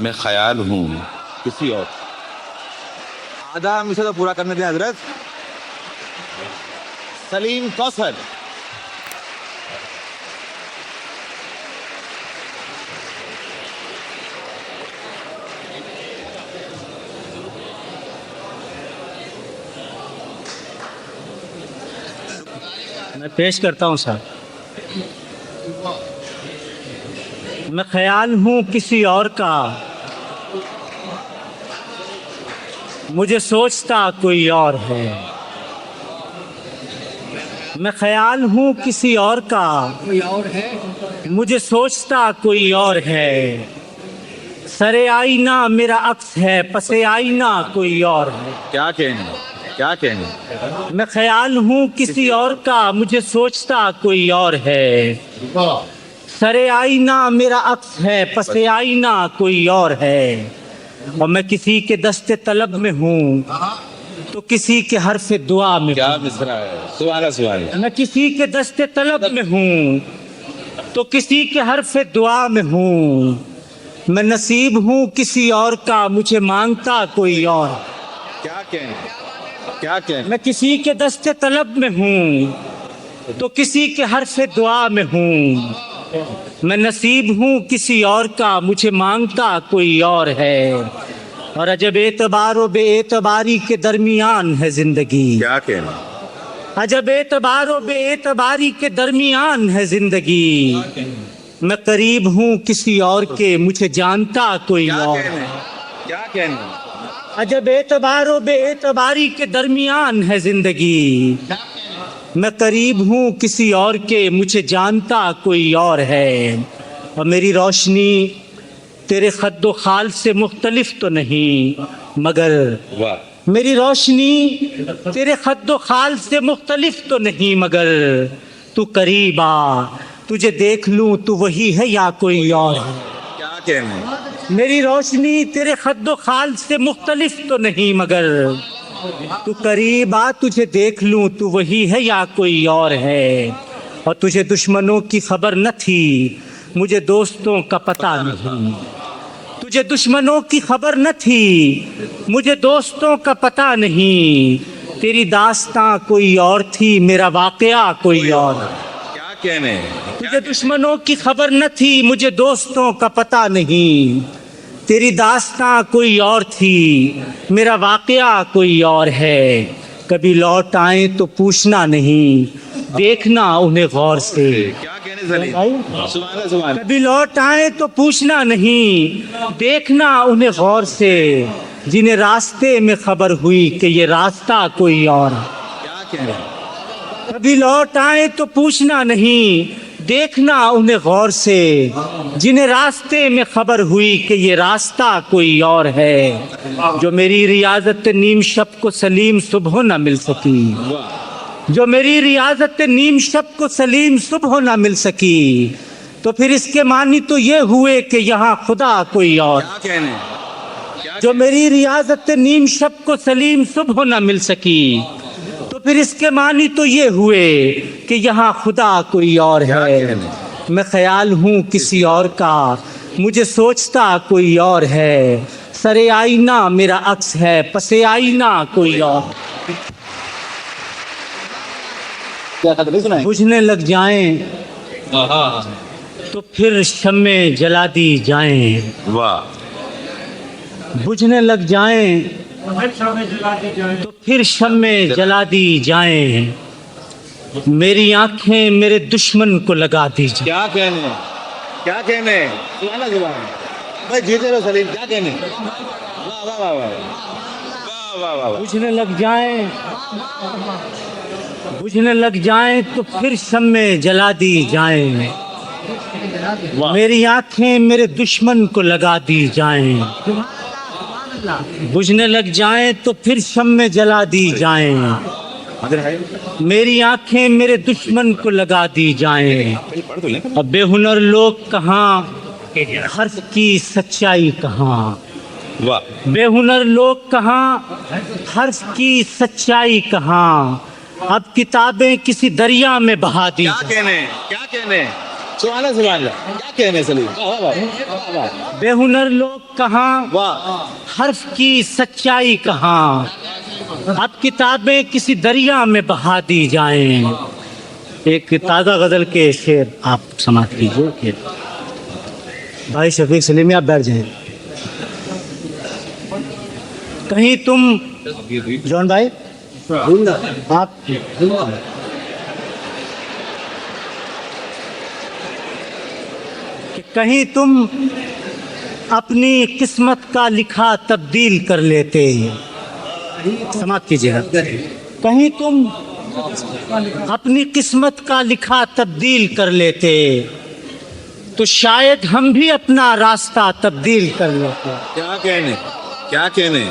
मैं ख्याल हूँ किसी और। आधा हमेशा तो पूरा करने दें हजरत। सलीम कौसर। मैं पेश करता हूँ साहब। मैं ख्याल हूँ किसी और का, मुझे सोचता कोई और है। मैं ख्याल हूँ किसी और का, कोई और है। मुझे सोचता कोई और है। सरे आईना मेरा अक्स है, पसे आईना कोई और है। क्या कहने, क्या कहने। मैं ख्याल हूँ किसी और का, मुझे सोचता कोई और है। सरे आईना मेरा अक्स है, पसे आईना कोई और है। और मैं किसी के दस्ते तलब में हूँ तो किसी के हर्फ़े दुआ में। क्या मिसरा है, सुभान सुभान। मैं किसी के दस्ते तलब में हूँ तो किसी के हर्फ़े दुआ में हूँ। मैं नसीब हूँ किसी और का, मुझे मांगता कोई और। क्या कहने, क्या कहने। मैं किसी के दस्ते तलब में हूँ तो किसी के हर्फ़े दुआ में हूँ। मैं नसीब हूँ किसी और का, मुझे मांगता कोई और है। और अजब एतबार व बेएतबारी के दरमियान है जिंदगी। क्या कहने। अजब एतबार व बेएतबारी के दरमियान है जिंदगी। मैं करीब हूँ किसी और के, मुझे जानता कोई क्या और। कहने, क्या कहने। अजब एतबार व बेएतबारी के दरमियान है जिंदगी। मैं करीब हूँ किसी और के, मुझे जानता कोई और है। और मेरी रोशनी तेरे खद्दो खाल से मुख्तलिफ तो नहीं मगर, वाह। मेरी रोशनी तेरे खद्दो खाल से मुख्तलिफ तो नहीं मगर, तू करीब आ, तुझे देख लूँ तू वही है या कोई और है। क्या कहने। मेरी रोशनी तेरे खद्दो खाल से मुख्तलिफ तो नहीं मगर, तू करीब आ, तुझे देख लूँ तू वही है या कोई और है। और तुझे दुश्मनों की खबर न थी, मुझे दोस्तों का पता नहीं। तुझे दुश्मनों की खबर न थी, मुझे दोस्तों का पता नहीं। तेरी दास्तां कोई और थी, मेरा वाकया कोई और। क्या कहने। तुझे दुश्मनों की खबर न थी, मुझे दोस्तों का पता नहीं। तेरी दास्तां कोई और थी, मेरा वाकया कोई और है। कभी लौट आए तो पूछना नहीं, देखना उन्हें गौर से। क्या कहने सलीम, सुभान सुभान। कभी लौट आए तो पूछना नहीं, देखना उन्हें गौर से। जिन्हें रास्ते में खबर हुई कि ये रास्ता कोई और। क्या कहने। कभी लौट आए तो पूछना नहीं, देखना उन्हें गौर से। जिन्हें रास्ते में खबर हुई कि ये रास्ता कोई और है। जो मेरी रियाजत नीम शब को सलीम सुबह न मिल सकी, जो मेरी रियाजत नीम शब को सलीम सुबह न मिल सकी, तो फिर इसके मानी तो ये हुए कि यहाँ खुदा कोई और। क्या कहने, क्या जो मेरी रियाजत नीम शब को सलीम सुबह न मिल सकी, तो फिर इसके मानी तो ये हुए कि यहाँ खुदा कोई और है। मैं ख्याल हूँ किसी और का, मुझे सोचता कोई और है। सरे आईना मेरा अक्स है, पसे आईना कोई और। बुझने लग जाएं तो फिर शम्मे जला दी जाएं। वाह। बुझने लग जाएं तो फिर शम्मे जला दी जाएं। मेरी आंखें मेरे दुश्मन को लगा दी जाएं। क्या कहने, क्या कहने। सुभान सुभान। भाई जीते रहो सलीम। क्या कहने। वाह वाह वाह वाह वाह वाह वाह। बुझने लग जाएं, बुझने लग जाएं तो फिर शम्मे जला दी जाएं। मेरी आंखें मेरे दुश्मन को लगा दी जाएं। बुझने लग जाएं तो फिर शम्मे जला दी जाएं। मेरी आंखें मेरे दुश्मन को लगा दी जाएं। अब बेहुनर लोग कहाँ, हर्फ की सच्चाई कहाँ। वाह। बेहुनर लोग कहाँ, हर्फ की सच्चाई कहाँ। अब किताबें किसी दरिया में बहा दी क्या जाएं। कहने, क्या कहने। सुभान अल्लाह सुभान अल्लाह। क्या कहने सलीम, वाह वाह वाह वाह बेहुनर लोग कहाँ, वाह। हर्फ की सच्चाई कहाँ, अब किताबें किसी दरिया में बहा दी जाएं। एक ताज़ा गज़ल के शेर आप समाप्त कीजिए कि भाई शफीक सलीमी आप बैठ जाएं। कहीं तुम जॉन भाई आप कि कहीं तुम अपनी किस्मत का लिखा तब्दील कर लेते, समाप्त कीजिएगा। कहीं तुम अपनी किस्मत का लिखा तब्दील कर लेते तो शायद हम भी अपना रास्ता तब्दील कर लेते। क्या कहने, क्या कहने।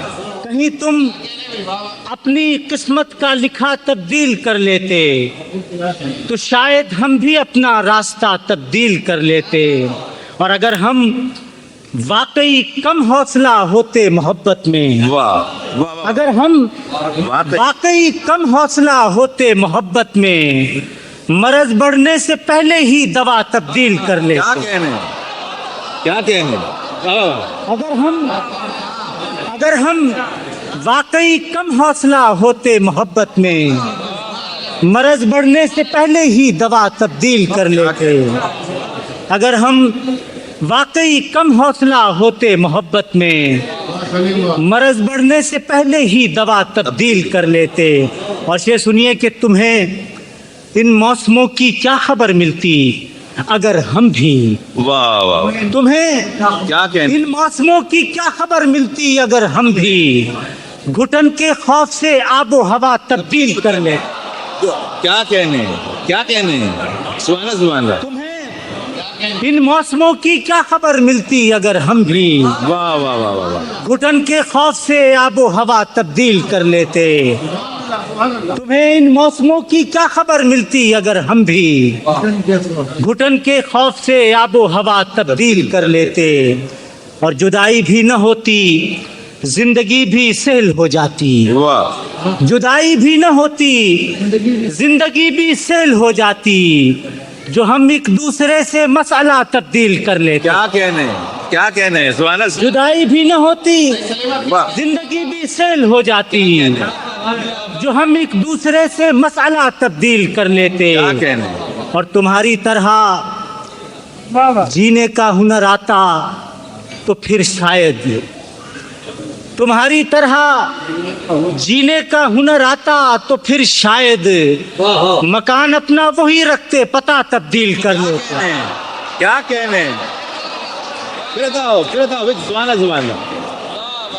कहीं तुम अपनी किस्मत का लिखा तब्दील कर लेते तो शायद हम भी अपना रास्ता तब्दील कर लेते। और अगर हम वाकई कम हौसला होते मोहब्बत में, वाह वाह वाह। अगर हम वाकई। वाकई कम हौसला होते मोहब्बत में, मर्ज बढ़ने से पहले ही दवा तब्दील कर क्या लेते। कहने, क्या कहने, वाह वाह वाह। अगर हम वाकई कम हौसला होते मोहब्बत में, मर्ज बढ़ने से पहले ही दवा तब्दील कर लेते। अगर हम वाकई कम हौसला होते मोहब्बत में, मर्ज बढ़ने से पहले ही दवा तब्दील कर लेते। और ये सुनिए कि तुम्हें इन मौसमों की क्या खबर मिलती अगर हम भी, वाह वाह। तुम्हें क्या कहने, इन मौसमों की क्या खबर मिलती अगर हम भी घुटन के खौफ से आबो हवा तब्दील कर ले। क्या कहने, क्या कहने, सुभान अल्लाह सुभान अल्लाह। तुम्हें इन मौसमों की क्या खबर मिलती अगर हम भी वाह वाह वाह वाह वाह। घुटन के खौफ से आबो हवा तब्दील कर लेते। तुम्हें इन मौसमों की क्या खबर मिलती अगर हम भी घुटन के खौफ से आबो हवा तब्दील कर लेते। और जुदाई भी न होती जिंदगी भी सहल हो जाती, वाह। जुदाई भी न होती जिंदगी भी सहल हो जाती, जो हम एक दूसरे से मसला तब्दील कर लेते। क्या कहने, क्या कहने, सुभान अल्लाह। जुदाई भी न होती वाह। जिंदगी भी सहल हो जाती, जो हम एक दूसरे से मसला तब्दील कर लेते। क्या कहने, और तुम्हारी तरह जीने का हुनर आता तो फिर शायद, तुम्हारी तरह जीने का हुनर आता तो फिर शायद मकान अपना वही रखते, पता तब्दील कर लेते। क्या कहने, फिर बताओ सुभान अल्लाह सुभान अल्लाह।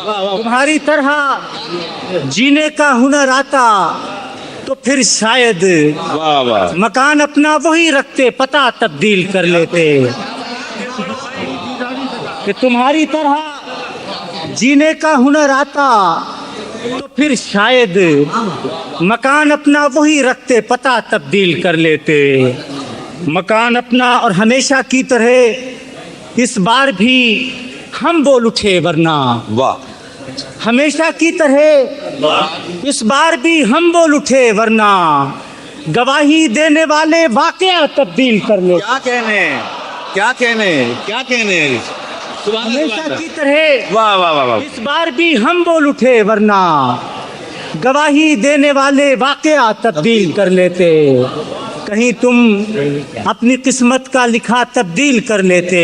वाह वाह। तुम्हारी तरह जीने का हुनर आता तो फिर शायद वाह वाह। मकान अपना वही रखते, पता तब्दील कर लेते। कि तुम्हारी तरह जीने का हुनर आता तो फिर शायद मकान अपना वही रखते, पता तब्दील कर लेते। मकान अपना और हमेशा की तरह इस बार भी हम बोल उठे वरना, वाह। हमेशा की तरह इस बार भी हम बोल उठे वरना, गवाही देने वाले वाकया तब्दील कर ले। क्या कहने, क्या कहने, क्या कहने, सुभान अल्लाह, हमेशा सुभान की अल्लाह। तरह वाह वाह वाह वाह। इस बार भी हम बोल उठे वरना, गवाही देने वाले वाकया तब्दील कर लेते। कहीं तुम अपनी किस्मत का लिखा तब्दील कर लेते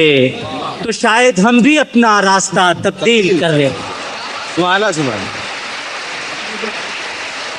तो शायद हम भी अपना रास्ता तब्दील कर लेते। सुभान अल्लाह सुभान अल्लाह।